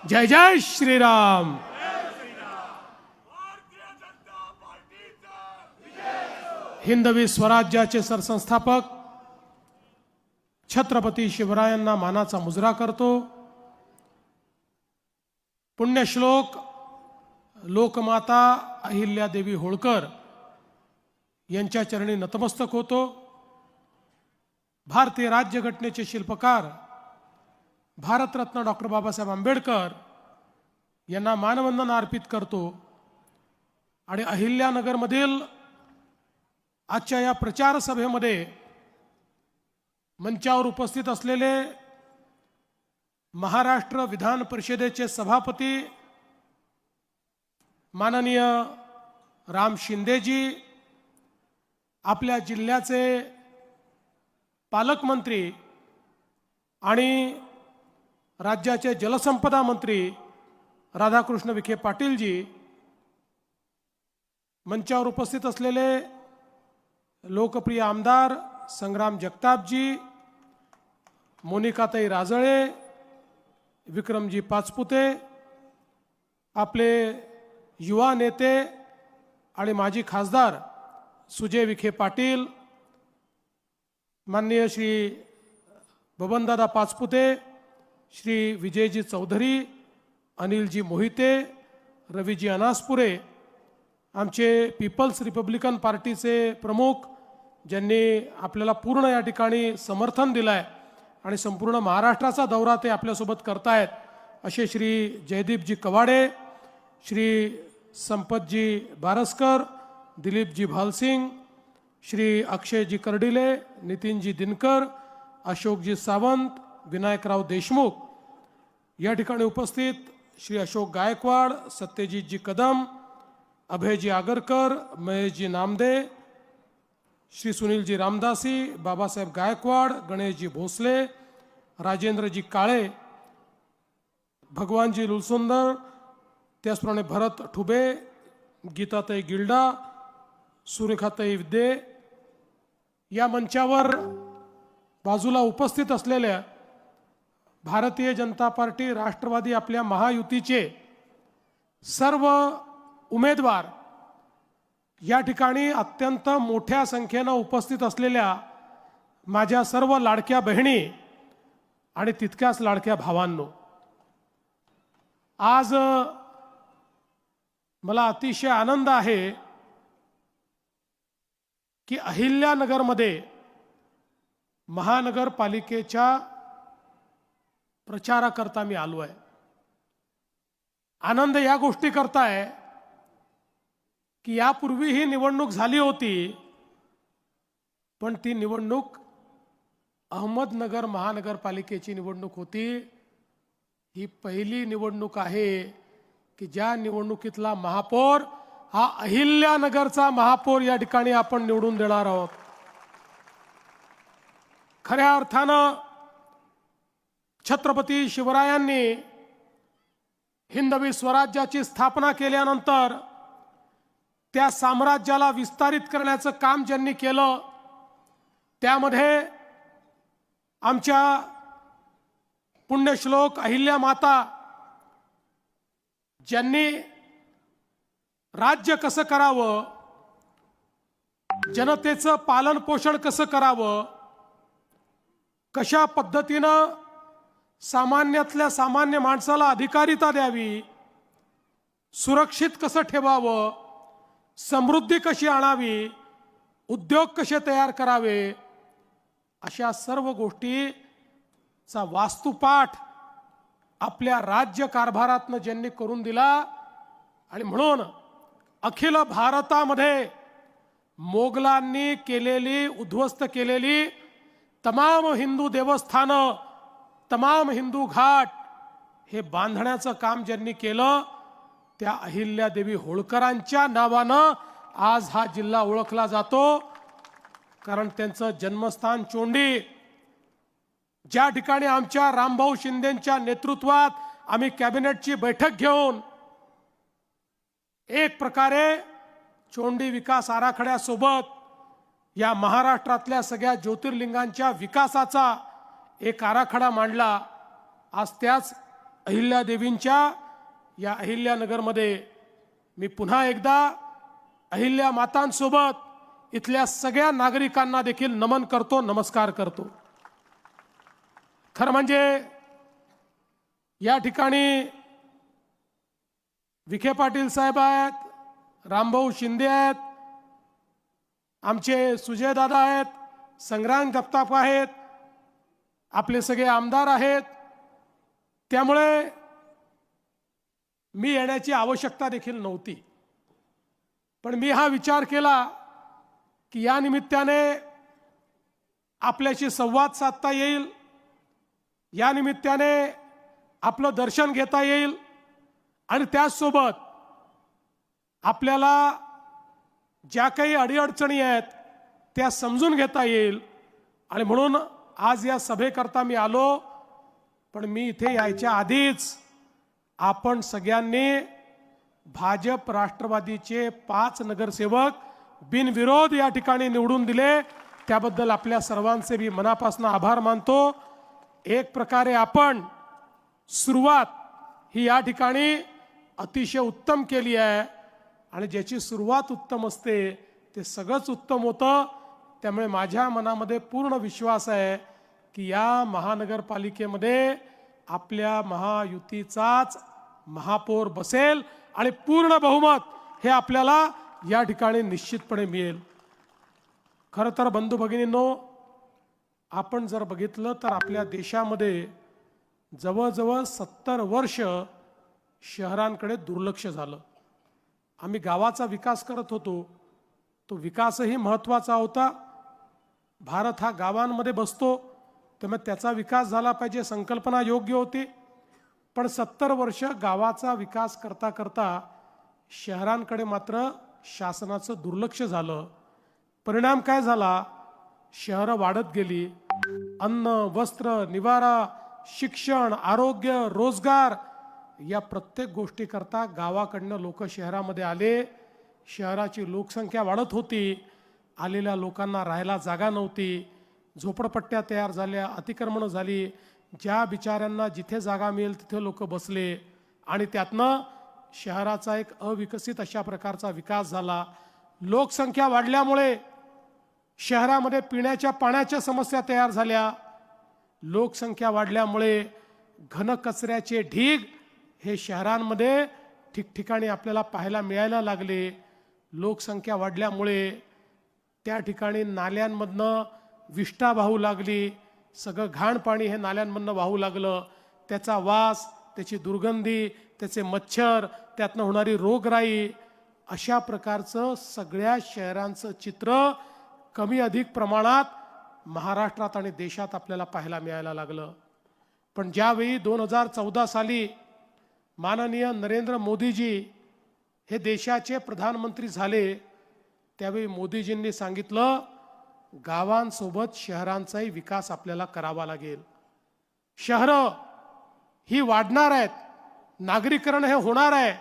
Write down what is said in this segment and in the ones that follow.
जय जय श्रीराम। हिंदवी स्वराज्याचे सरसंस्थापक छत्रपती शिवरायांना मानाचा मुजरा करतो। पुण्यश्लोक लोकमाता अहिल्यादेवी होळकर यांच्या चरणी नतमस्तक होतो। भारतीय राज्यघटनेचे शिल्पकार भारतरत्न डॉक्टर बाबासाहेब आंबेडकर यांना मानवंदना अर्पित करतो आणि अहिल्यानगरमधील आजच्या या प्रचार सभेमध्ये मंचावर उपस्थित असलेले महाराष्ट्र विधान परिषदेचे सभापती माननीय राम शिंदेजी, आपल्या जिल्ह्याचे पालकमंत्री आणि राज्याचे जलसंपदा मंत्री राधाकृष्ण विखे पाटीलजी, मंचावर उपस्थित असलेले लोकप्रिय आमदार संग्राम जगतापजी, मोनिकाताई राजळे, विक्रमजी पाचपुते, आपले युवा नेते आणि माजी खासदार सुजय विखे पाटील, माननीय श्री बबनदादा पाचपुते, श्री विजयजी चौधरी, अनिलजी मोहिते, रवीजी अनासपुरे, आमचे पीपल्स रिपब्लिकन पार्टीचे प्रमुख ज्यांनी आपल्याला पूर्ण या ठिकाणी समर्थन दिलं आहे आणि संपूर्ण महाराष्ट्राचा दौरा ते आपल्यासोबत करतायत असे श्री जयदीपजी कवाडे, श्री संपतजी बारसकर, दिलीपजी भालसिंग, श्री अक्षयजी कर्डिले, नितीनजी दिनकर, अशोकजी सावंत, विनायकराव देशमुख, या ठिकाणी उपस्थित श्री अशोक गायकवाड, सत्यजितजी कदम, अभयजी आगरकर, महेशजी नामदे, श्री सुनीलजी रामदासी, बाबासाहेब गायकवाड, गणेशजी भोसले, राजेंद्रजी काळे, भगवानजी लुलसुंदर, त्याचप्रमाणे भरत ठुबे, गीताताई गिल्डा, सुरेखाताई विद्ये, या मंचावर बाजूला उपस्थित असलेल्या भारतीय जनता पार्टी, राष्ट्रवादी आपल्या महायुतीचे सर्व उमेदवार, या ठिकाणी अत्यंत मोठ्या संख्येने उपस्थित असलेल्या माझ्या सर्व लाडक्या बहिणी आणि तितक्याच लाडक्या भावांनो, आज मला अतिशय आनंद आहे की अहिल्यानगरमध्ये महानगरपालिकेच्या प्रचाराकरता मी आलो आहे। आनंद या गोष्टी करता आहे की यापूर्वी ही निवडणूक झाली होती, पण ती निवडणूक अहमदनगर महानगरपालिकेची निवडणूक होती। ही पहिली निवडणूक आहे की ज्या निवडणुकीतला महापौर हा अहिल्यानगरचा महापौर या ठिकाणी आपण निवडून देणार आहोत। खऱ्या अर्थानं छत्रपती शिवरायांनी हिंदवी स्वराज्याची स्थापना केल्यानंतर त्या साम्राज्याला विस्तारित करण्याचं काम ज्यांनी केलं, त्यामध्ये आमच्या पुण्यश्लोक अहिल्या माता ज्यांनी राज्य कसं करावं, जनतेचं पालन पोषण कसं करावं, कशा पद्धतीनं सामान्यातल्या सामान्य माणसाला अधिकारिता द्यावी, सुरक्षित कसं ठेवावं, समृद्धी कशी आणावी, उद्योग कसे तयार करावे, अशा सर्व गोष्टीचा वास्तुपाठ आपल्या राज्य कारभारातनं ज्यांनी करून दिला आणि म्हणून अखिल भारतामध्ये मोगलांनी केलेली, उद्ध्वस्त केलेली तमाम हिंदू देवस्थानं, तमाम हिंदू घाट हे बांधण्याचं काम ज्यांनी केलं, त्या अहिल्यादेवी होळकरांच्या नावानं आज हा जिल्हा ओळखला जातो। कारण त्यांचं जन्मस्थान चोंडी, ज्या ठिकाणी आमच्या रामभाऊ शिंदेंच्या नेतृत्वात आम्ही कॅबिनेटची बैठक घेऊन एक प्रकारे चोंडी विकास आराखड्यासोबत या महाराष्ट्रातल्या सगळ्या ज्योतिर्लिंगांच्या विकासाचा एक आराखडा मांडला। आज त्याच अहिल्यादेवींच्या या अहिल्यानगरमध्ये मी पुन्हा एकदा अहिल्या मातांसोबत इथल्या सगळ्या नागरिकांना देखील नमन करतो, नमस्कार करतो। खरं म्हणजे या ठिकाणी विखे पाटील साहेब आहेत, रामभाऊ शिंदे आहेत, आमचे सुजय दादा आहेत, संग्राम जगताप आहेत, आपले सगळे आमदार आहेत। त्यामुळे मी येण्याची आवश्यकता देखील नव्हती, पण मी हा विचार केला की या निमित्ताने आपल्याशी संवाद साधता येईल, या निमित्ताने आपलं दर्शन घेता येईल आणि त्याचसोबत आपल्याला ज्या काही अडीअडचणी आहेत त्या समजून घेता येईल। आणि म्हणून आज या सभेकरता मी आलो। पण मी इथे यायच्या आधीच आपण सगळ्यांनी भाजप राष्ट्रवादीचे 5 नगरसेवक बिनविरोध या ठिकाणी निवडून दिले, त्याबद्दल आपल्या सर्वांचे मी मनापासून आभार मानतो। एक प्रकारे आपण सुरुवात ही या ठिकाणी अतिशय उत्तम केली आहे आणि ज्याची सुरुवात उत्तम असते ते सगळंच उत्तम होतं। त्यामुळे माझ्या मनामध्ये पूर्ण विश्वास आहे की या महानगरपालिकेमध्ये आपल्या महायुतीचाच महापौर बसेल आणि पूर्ण बहुमत हे आपल्याला या ठिकाणी निश्चितपणे मिळेल। खरं तर बंधू भगिनींनो, आपण जर बघितलं तर आपल्या देशामध्ये जवळजवळ 70 वर्ष शहरांकडे दुर्लक्ष झालं। आम्ही गावाचा विकास करत होतो, तो विकासही महत्त्वाचा होता। भारत हा गावांमध्ये बसतो, त्यामुळे त्याचा विकास झाला पाहिजे, संकल्पना योग्य होती। पण 70 वर्ष गावाचा विकास करता करता शहरांकडे मात्र शासनाचं दुर्लक्ष झालं। परिणाम काय झाला? शहरं वाढत गेली। अन्न, वस्त्र, निवारा, शिक्षण, आरोग्य, रोजगार या प्रत्येक गोष्टी करता गावाकडनं लोक शहरामध्ये आले। शहराची लोकसंख्या वाढत होती, आलेल्या लोकांना राहायला जागा नव्हती, झोपडपट्ट्या तयार झाल्या, अतिक्रमणं झाली। ज्या बिचाऱ्यांना जिथे जागा मिळेल तिथे लोक बसले आणि त्यातनं शहराचा एक अविकसित अशा प्रकारचा विकास झाला। लोकसंख्या वाढल्यामुळे शहरामध्ये पिण्याच्या पाण्याच्या समस्या तयार झाल्या। लोकसंख्या वाढल्यामुळे घनकचऱ्याचे ढीग हे शहरांमध्ये ठिकठिकाणी आपल्याला पाहायला मिळायला लागले। लोकसंख्या वाढल्यामुळे त्या ठिकाणी नाल्यांमधनं विष्ठा वाहू लागली, सगळं घाण पाणी हे नाल्यांमधनं वाहू लागलं। त्याचा वास, त्याची दुर्गंधी, त्याचे मच्छर, त्यातनं होणारी रोगराई, अशा प्रकारचं सगळ्या शहरांचं चित्र कमी अधिक प्रमाणात महाराष्ट्रात आणि देशात आपल्याला पाहायला मिळायला लागलं। पण ज्यावेळी 2014 साली माननीय नरेंद्र मोदीजी हे देशाचे प्रधानमंत्री झाले, त्यावेळी मोदीजींनी सांगितलं गावांसोबत शहरांचाही विकास आपल्याला करावा लागेल। शहरं ही वाढणार आहेत, नागरीकरण हे होणार आहे,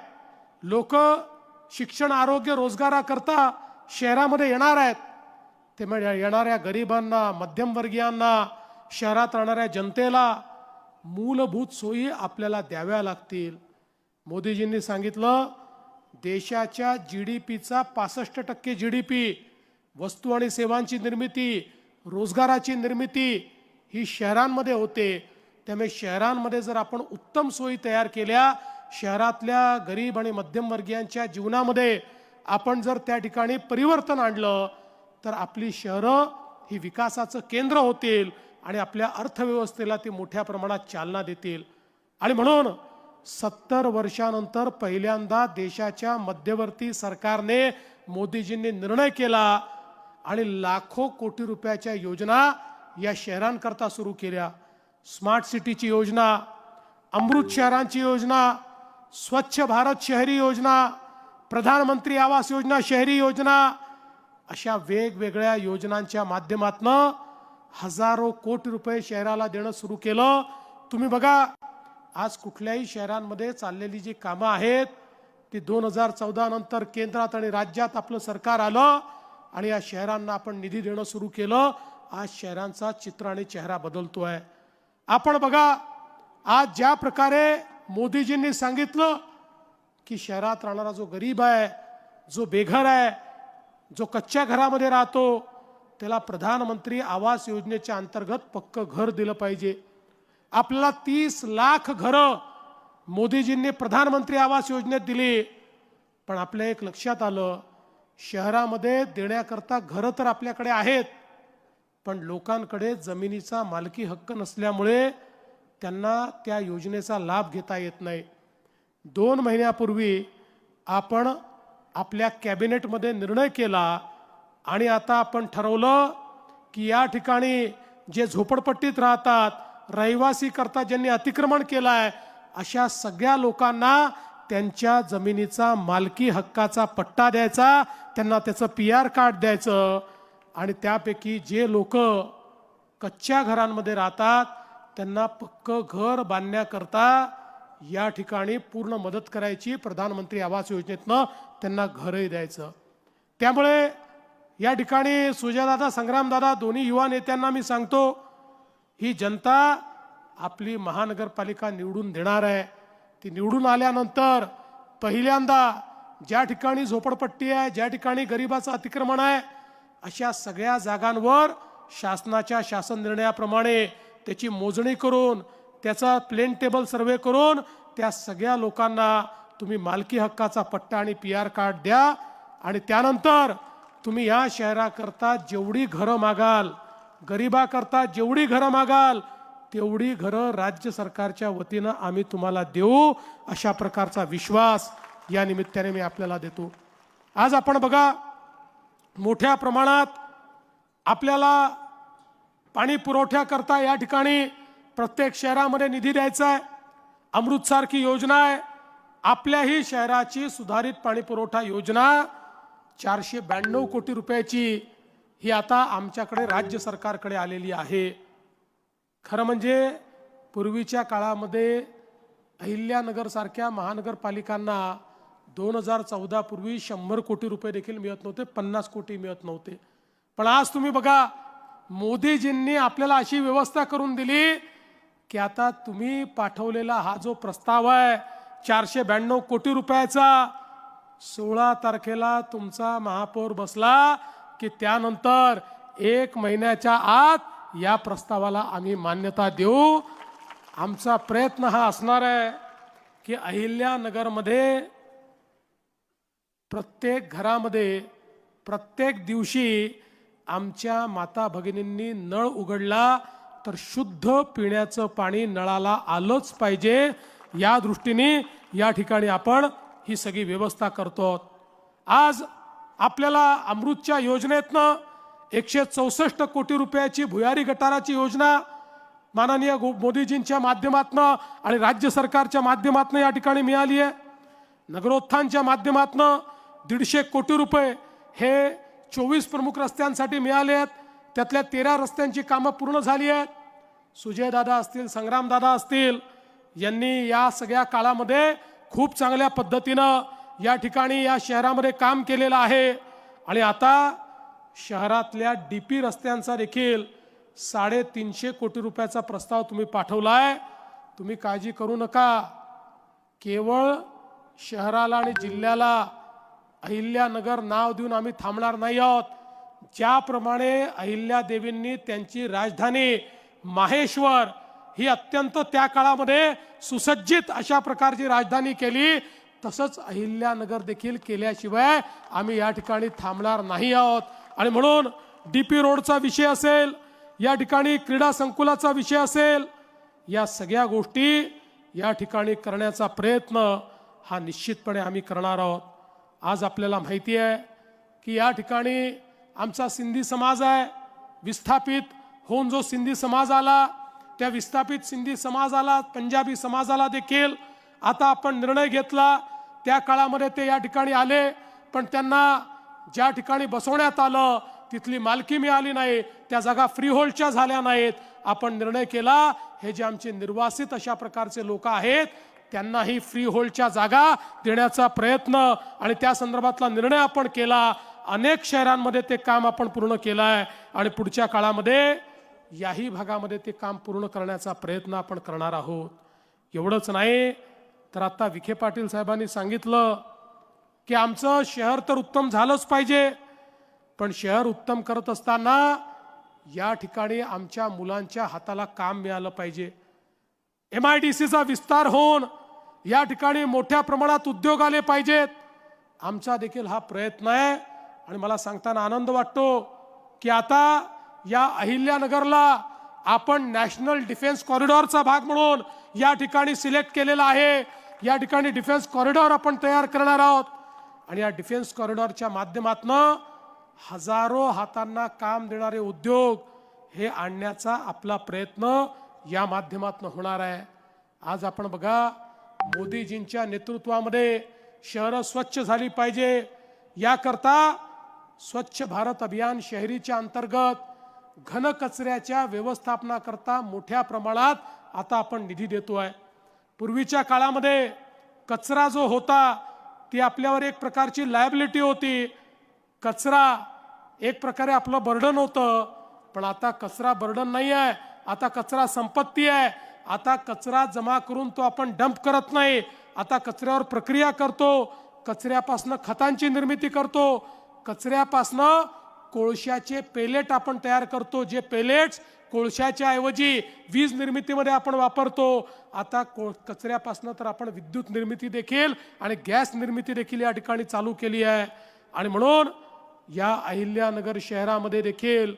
लोक शिक्षण, आरोग्य, रोजगाराकरता शहरामध्ये येणार आहेत। त्यामुळे येणाऱ्या गरिबांना, मध्यमवर्गीयांना, शहरात राहणाऱ्या जनतेला मूलभूत सोयी आपल्याला द्याव्या लागतील। मोदीजींनी सांगितलं देशाच्या GDPचा 65% GDP वस्तू आणि सेवांची निर्मिती, रोजगाराची निर्मिती ही शहरांमध्ये होते। त्यामुळे शहरांमध्ये जर आपण उत्तम सोयी तयार केल्या, शहरातल्या गरीब आणि मध्यमवर्गीयांच्या जीवनामध्ये आपण जर त्या ठिकाणी परिवर्तन आणलं तर आपली शहरं ही विकासाचं केंद्र होतील आणि आपल्या अर्थव्यवस्थेला ती मोठ्या प्रमाणात चालना देतील। आणि म्हणून 70 वर्षानंतर पहिल्यांदा देशाच्या मध्यवर्ती सरकारने, मोदीजींनी निर्णय केला आणि लाखो कोटी रुपयाच्या योजना या शहरांकरता सुरू केल्या। स्मार्ट सिटीची योजना, अमृत शहरांची योजना, स्वच्छ भारत शहरी योजना, प्रधानमंत्री आवास योजना शहरी योजना, अशा वेगवेगळ्या योजनांच्या माध्यमातून हजारो कोटी रुपये शहराला देणं सुरू केलं। तुम्ही बघा, आज कुठल्याही शहरांमध्ये चाललेली जी कामं आहेत ती 2014 नंतर केंद्रात आणि राज्यात आपलं सरकार आलं आणि या शहरांना आपण निधी देणं सुरू केलं। आज शहरांचा चित्र आणि चेहरा बदलतोय। आपण बघा, आज ज्या प्रकारे मोदीजींनी सांगितलं की शहरात राहणारा जो गरीब आहे, जो बेघर आहे, जो कच्च्या घरामध्ये राहतो, त्याला प्रधानमंत्री आवास योजनेच्या अंतर्गत पक्कं घर दिलं पाहिजे. आपल्याला 30 लाख घरं मोदीजींनी प्रधानमंत्री आवास योजनेत दिली. पण आपल्या एक लक्षात आलं, शहरामध्ये देण्याकरता घरं तर आपल्याकडे आहेत, पण लोकांकडे जमिनीचा मालकी हक्क नसल्यामुळे त्यांना त्या योजनेचा लाभ घेता येत नाही. 2 महिन्यापूर्वी आपण आपल्या कॅबिनेटमध्ये निर्णय केला आणि आता आपण ठरवलं की या ठिकाणी जे झोपडपट्टीत राहतात, रहिवासी करता ज्यांनी अतिक्रमण केलं आहे, अशा सगळ्या लोकांना त्यांच्या जमिनीचा मालकी हक्काचा पट्टा द्यायचा, त्यांना त्याचं PR कार्ड द्यायचं. आणि त्यापैकी जे लोक कच्च्या घरांमध्ये राहतात त्यांना पक्कं घर बांधण्याकरता या ठिकाणी पूर्ण मदत करायची. प्रधानमंत्री आवास योजनेतनं त्यांना घरही द्यायचं. त्यामुळे या ठिकाणी सुजयदादा, संग्रामदादा दोन्ही युवा नेत्यांना मी सांगतो, ही जनता आपली महानगरपालिका निवडून देणार आहे. ती निवडून आल्यानंतर पहिल्यांदा ज्या ठिकाणी झोपडपट्टी आहे, ज्या ठिकाणी गरिबाचं अतिक्रमण आहे, अशा सगळ्या जागांवर शासनाच्या शासन निर्णयाप्रमाणे त्याची मोजणी करून, त्याचा प्लेन टेबल सर्वे करून त्या सगळ्या लोकांना तुम्ही मालकी हक्काचा पट्टा आणि PR कार्ड द्या. आणि त्यानंतर तुम्ही या शहराकरता जेवढी घरं मागाल, गरिबाकरता जेवढी घरं मागाल, तेवढी घरं राज्य सरकारच्या वतीनं आम्ही तुम्हाला देऊ, अशा प्रकारचा विश्वास या निमित्ताने मी आपल्याला देतो. आज आपण बघा, मोठ्या प्रमाणात आपल्याला पाणी पुरवठ्याकरता या ठिकाणी प्रत्येक शहरामध्ये निधी द्यायचा आहे. अमृतसारखी योजना आहे. आपल्याही शहराची सुधारित पाणी पुरवठा योजना 492 कोटी रुपयाची ही आता आमच्याकडे राज्य सरकारकडे आलेली आहे. खरं म्हणजे पूर्वीच्या काळामध्ये अहिल्यानगर सारख्या महानगरपालिकांना 2014 पूर्वी 100 कोटी रुपये देखील मिळत नव्हते, 50 कोटी मिळत नव्हते. पण आज तुम्ही बघा, मोदीजींनी आपल्याला अशी व्यवस्था करून दिली की आता तुम्ही पाठवलेला हा जो प्रस्ताव आहे 492 कोटी रुपयाचा, 16 तारखेला तुमचा महापौर बसला की त्यानंतर 1 महिन्याच्या आत या प्रस्तावाला आम्ही मान्यता देऊ. आमचा प्रयत्न हा असणार आहे की अहिल्यानगरमध्ये प्रत्येक घरामध्ये प्रत्येक दिवशी आमच्या माता भगिनींनी नळ उघडला तर शुद्ध पिण्याचं पाणी नळाला आलंच पाहिजे, या दृष्टीने या ठिकाणी आपण ही सगळी व्यवस्था करतो. आज आपल्याला अमृतच्या योजनेतनं 164 कोटी रुपयाची भुयारी गटाराची योजना माननीय मोदीजींच्या माध्यमातून आणि राज्य सरकारच्या माध्यमातून या ठिकाणी मिळाली आहे. नगरोत्थानच्या माध्यमातून 150 कोटी रुपये हे 24 प्रमुख रस्त्यांसाठी मिळाले आहेत. त्यातल्या 13 रस्त्यांची कामं पूर्ण झाली आहेत. सुजयदादा असतील, संग्रामदादा असतील, यांनी या सगळ्या काळामध्ये खूप चांगल्या पद्धतीनं या ठिकाणी या शहरामध्ये काम केलेलं आहे. आणि आता शहरातल्या DP रस्त्यांचा देखील 350 कोटी रुपयाचा प्रस्ताव तुम्ही पाठवलाय. तुम्ही काळजी करू नका, केवळ शहराला आणि जिल्ह्याला अहिल्यानगर नाव देऊन आम्ही थांबणार नाही आहोत. ज्याप्रमाणे अहिल्यादेवींनी त्यांची राजधानी माहेश्वर ही अत्यंत त्या काळामध्ये सुसज्जित अशा प्रकारची राजधानी केली, तसंच अहिल्यानगर देखील केल्याशिवाय आम्ही या ठिकाणी थांबणार नाही आहोत. आणि म्हणून DP रोडचा विषय असेल, या ठिकाणी क्रीडा संकुलाचा विषय असेल, या सगळ्या गोष्टी या ठिकाणी करण्याचा प्रयत्न हा निश्चितपणे आम्ही करणार आहोत. आज आपल्याला माहिती आहे की या ठिकाणी आमचा सिंधी समाज आहे. विस्थापित होऊन जो सिंधी समाज आला, त्या विस्थापित सिंधी समाजाला, पंजाबी समाजाला देखील आता आपण निर्णय घेतला. त्या काळामध्ये ते या ठिकाणी आले, पण त्यांना ज्या ठिकाणी बसवण्यात आलं तिथली मालकी मिळाली नाही, त्या जागा फ्रीहोल्डच्या झाल्या नाहीत. आपण निर्णय केला, हे जे आमचे निर्वासित अशा प्रकारचे लोक आहेत त्यांनाही फ्रीहोल्डच्या जागा देण्याचा प्रयत्न आणि त्या संदर्भातला निर्णय आपण केला. अनेक शहरांमध्ये ते काम आपण पूर्ण केलं आहे आणि पुढच्या काळामध्ये याही भागामध्ये ते काम पूर्ण करण्याचा प्रयत्न आपण करणार आहोत. एवढंच नाही, तर आता विखे पाटील साहेबांनी सांगितलं की आमचं शहर तर उत्तम झालंच पाहिजे, पण शहर उत्तम करत असताना या ठिकाणी आमच्या मुलांच्या हाताला काम मिळालं पाहिजे। MIDCचा विस्तार होऊन या ठिकाणी मोठ्या प्रमाणात उद्योग आले पाहिजेत। आमचा देखील हा प्रयत्न आहे आणि मला सांगताना आनंद वाटतो की आता या अहिल्यानगरला आपण नॅशनल डिफेन्स कॉरिडॉरचा भाग म्हणून या ठिकाणी सिलेक्ट केलेला आहे। या ठिकाणी डिफेन्स कॉरिडॉर आपण तयार करणार आहोत आणि या डिफेन्स कॉरिडॉरच्या माध्यमातून हजारो हातांना काम देणारे उद्योग हे आणण्याचा आपला प्रयत्न या माध्यमातून होणार आहे। आज आपण बघा, मोदीजींच्या नेतृत्वामध्ये शहरं स्वच्छ झाली पाहिजे याकरता स्वच्छ भारत अभियान शहरीच्या अंतर्गत घन कचऱ्याच्या व्यवस्थापनाकरता मोठ्या प्रमाणात आता आपण निधी देतोय। पूर्वीच्या काळामध्ये कचरा जो होता ती आपल्यावर एक प्रकारची लायबिलिटी होती, कचरा एक प्रकारे आपलं बर्डन होतं, पण आता कचरा बर्डन नाही आहे, आता कचरा संपत्ती आहे। आता कचरा जमा करून तो आपण डंप करत नाही, आता कचऱ्यावर प्रक्रिया करतो, कचऱ्यापासून खतांची निर्मिती करतो, कचऱ्यापासून कोळशाचे पेलेट आपण तयार करतो, जे पेलेट्स कोळशाच्या ऐवजी वीज निर्मितीमध्ये आपण वापरतो। आता कचऱ्यापासून तर आपण विद्युत निर्मिती देखील आणि गॅस निर्मिती देखील या ठिकाणी चालू केली आहे। आणि म्हणून या अहिल्यानगर शहरामध्ये देखील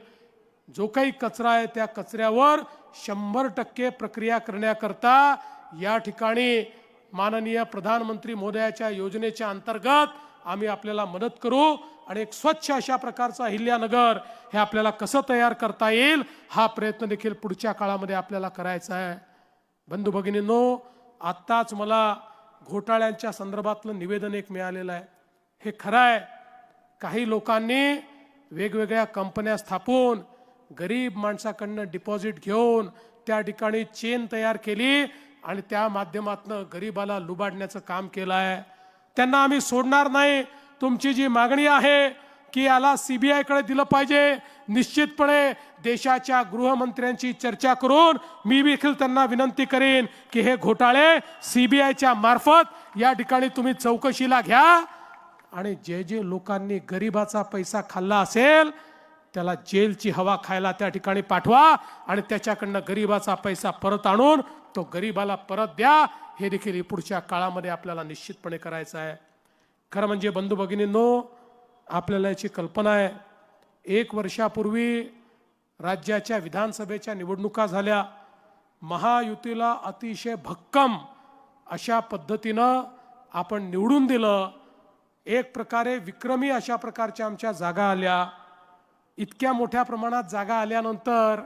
जो काही कचरा आहे त्या कचऱ्यावर 100% प्रक्रिया करण्याकरता या ठिकाणी माननीय प्रधानमंत्री महोदयाच्या योजनेच्या अंतर्गत आम्ही आपल्याला मदत करू आणि एक स्वच्छ अशा प्रकारचा अहिल्यानगर हे आपल्याला कसं तयार करता येईल हा प्रयत्न देखील पुढच्या काळामध्ये आपल्याला करायचा आहे। बंधू भगिनींनो, आत्ताच मला घोटाळ्यांच्या संदर्भातलं निवेदन एक मिळालेलं आहे। हे खरं आहे, काही लोकांनी वेगवेगळ्या कंपन्या स्थापून गरीब माणसाकडनं डिपॉझिट घेऊन त्या ठिकाणी चेन तयार केली आणि त्या माध्यमातून गरीबाला लुबाडण्याचं काम केलं आहे। त्यांना आम्ही सोडणार नाही। तुमची जी मागणी आहे की याला CBI कडे दिलं पाहिजे, निश्चितपणे देशाच्या गृहमंत्र्यांची चर्चा करून मी देखील त्यांना विनंती करेन की हे घोटाळे CBIच्या मार्फत या ठिकाणी तुम्ही चौकशीला घ्या आणि जे जे लोकांनी गरिबाचा पैसा खाल्ला असेल त्याला जेलची हवा खायला त्या ठिकाणी पाठवा आणि त्याच्याकडनं गरिबाचा पैसा परत आणून तो गरिबाला परत द्या। हे देखील पुढच्या काळामध्ये आपल्याला निश्चितपणे करायचं आहे। खरं म्हणजे बंधू भगिनींनो, आपल्याला याची कल्पना आहे, 1 वर्षापूर्वी राज्याच्या विधानसभेच्या निवडणुका झाल्या, महायुतीला अतिशय भक्कम अशा पद्धतीनं आपण निवडून दिलं, एक प्रकारे विक्रमी अशा प्रकारच्या आमच्या जागा आल्या। इतक्या मोठ्या प्रमाणात जागा आल्यानंतर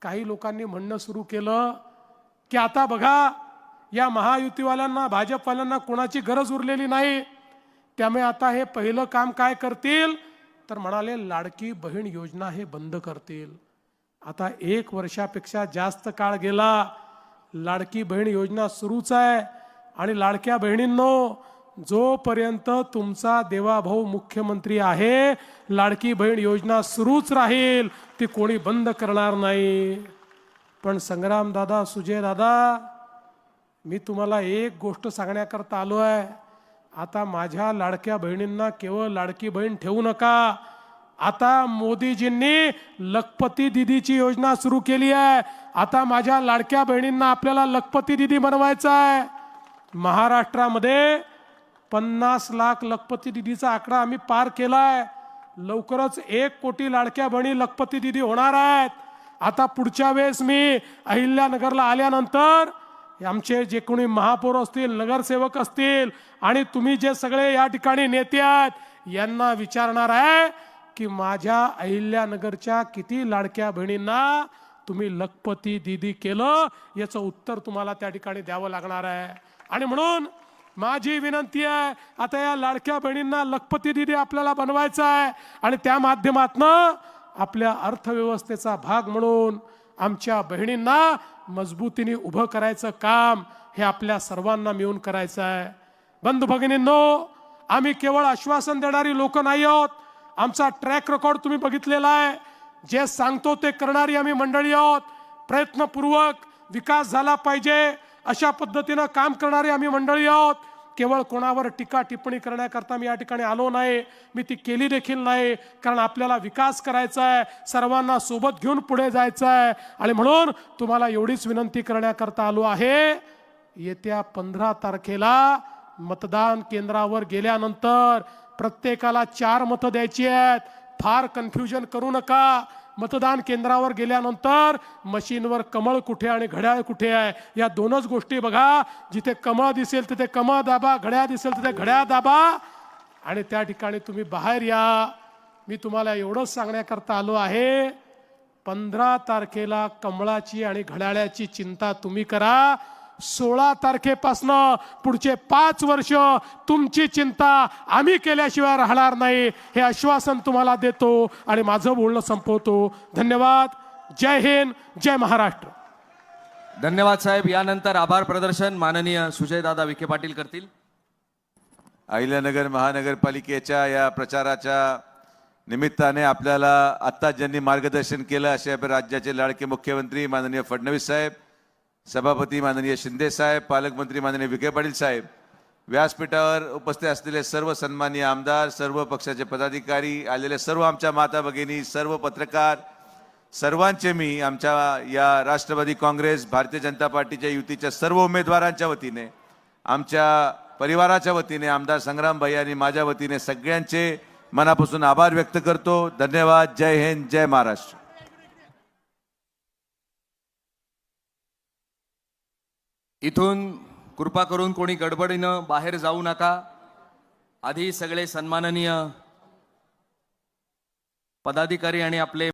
काही लोकांनी म्हणणं सुरू केलं की आता बघा, या महायुतीवाल्यांना भाजपवाल्यांना कोणाची गरज उरलेली नाही, त्यामुळे आता हे पहिलं काम काय करतील तर म्हणाले लाडकी बहीण योजना हे बंद करतील। आता 1 वर्षापेक्षा जास्त काळ गेला, लाडकी बहीण योजना सुरूच आहे आणि लाडक्या बहिणींनो, जोपर्यंत तुमचा देवाभाऊ मुख्यमंत्री आहे लाडकी बहीण योजना सुरूच राहील, ती कोणी बंद करणार नाही। पण संग्राम दादा, सुजय दादा, मी तुम्हाला एक गोष्ट सांगण्याकरता आलो आहे, आता माझ्या लाडक्या बहिणींना केवळ लाडकी बहीण ठेवू नका। आता मोदीजींनी लखपती दीदीची योजना सुरू केली आहे। आता माझ्या लाडक्या बहिणींना आपल्याला लखपती दीदी बनवायचं आहे। महाराष्ट्रामध्ये 50 लाख लखपती दीदीचा आकडा आम्ही पार केलाय। लवकरच 1 कोटी लाडक्या बहिणी लखपती दीदी होणार आहेत। आता पुढच्या वेळेस मी अहिल्यानगरला आल्यानंतर आमचे जे कोणी महापौर असतील, नगरसेवक असतील आणि तुम्ही जे सगळे या ठिकाणी नेते आहेत यांना विचारणार आहे की माझ्या अहिल्यानगरच्या किती लाडक्या बहिणींना तुम्ही लखपती दीदी केलं, याचं उत्तर तुम्हाला त्या ठिकाणी द्यावं लागणार आहे। आणि म्हणून माझी विनंती आहे, आता या लाडक्या बहिणींना लखपती दीदी आपल्याला बनवायचं आहे आणि त्या माध्यमातनं आपल्या अर्थव्यवस्थेचा भाग म्हणून आमच्या बहिणींना मजबूतीने उभं करायचं काम हे आपल्या सर्वांना मिळून करायचं आहे। बंधू भगिनींनो, आम्ही केवळ आश्वासन देणारी लोक नाही आहोत, आमचा ट्रॅक रेकॉर्ड तुम्ही बघितलेला आहे। जे सांगतो ते करणारी आम्ही मंडळी आहोत। प्रयत्नपूर्वक विकास झाला पाहिजे, अशा पद्धतीनं काम करणारी आम्ही मंडळी आहोत. केवळ कोणावर टीका टिप्पणी करण्याकरता मी या ठिकाणी आलो नाही, मी ती केली देखील नाही. कारण आपल्याला विकास करायचा आहे, सर्वांना सोबत घेऊन पुढे जायचं आहे. आणि म्हणून तुम्हाला एवढीच विनंती करण्याकरता आलो आहे, येत्या 15 तारखेला मतदान केंद्रावर गेल्यानंतर प्रत्येकाला 4 मतं द्यायची आहेत. फार कन्फ्युजन करू नका. मतदान केंद्रावर गेल्यानंतर मशीनवर कमळ कुठे आणि घड्याळ कुठे आहे या दोनच गोष्टी बघा. जिथे कमळ दिसेल तिथे कमळ दाबा, घड्याळ दिसेल तिथे घड्याळ दाबा आणि त्या ठिकाणी तुम्ही बाहेर या. मी तुम्हाला एवढंच सांगण्याकरता आलो आहे, 15 तारखेला कमळाची आणि घड्याळाची चिंता तुम्ही करा. 16 तारखेपासनं पुढचे 5 वर्ष तुमची चिंता आम्ही केल्याशिवाय राहणार नाही, हे आश्वासन तुम्हाला देतो आणि माझं बोलणं संपवतो. धन्यवाद. जय हिंद, जय महाराष्ट्र. धन्यवाद साहेब. यानंतर आभार प्रदर्शन माननीय सुजयदादा विखे पाटील करतील. अहिल्यानगर महानगरपालिकेच्या या प्रचाराच्या निमित्ताने आपल्याला आत्ता ज्यांनी मार्गदर्शन केलं असे राज्याचे लाडके मुख्यमंत्री माननीय फडणवीस साहेब, सभापती माननीय शिंदे साहेब, पालकमंत्री माननीय विखे पाटील साहेब, व्यासपीठावर उपस्थित असलेले सर्व सन्माननीय आमदार, सर्व पक्षाचे पदाधिकारी, आलेले सर्व आमच्या माता भगिनी, सर्व पत्रकार, सर्वांचे मी आमच्या या राष्ट्रवादी काँग्रेस भारतीय जनता पार्टीच्या युतीच्या सर्व उमेदवारांच्या वतीने, आमच्या परिवाराच्या वतीने, आमदार संग्राम भाई आणि माझ्या वतीने सगळ्यांचे मनापासून आभार व्यक्त करतो. धन्यवाद. जय हिंद, जय महाराष्ट्र. इथून कृपा करून कोणी गडबडीनं बाहेर जाऊ नका. आधी सगळे सन्माननीय पदाधिकारी आणि आपले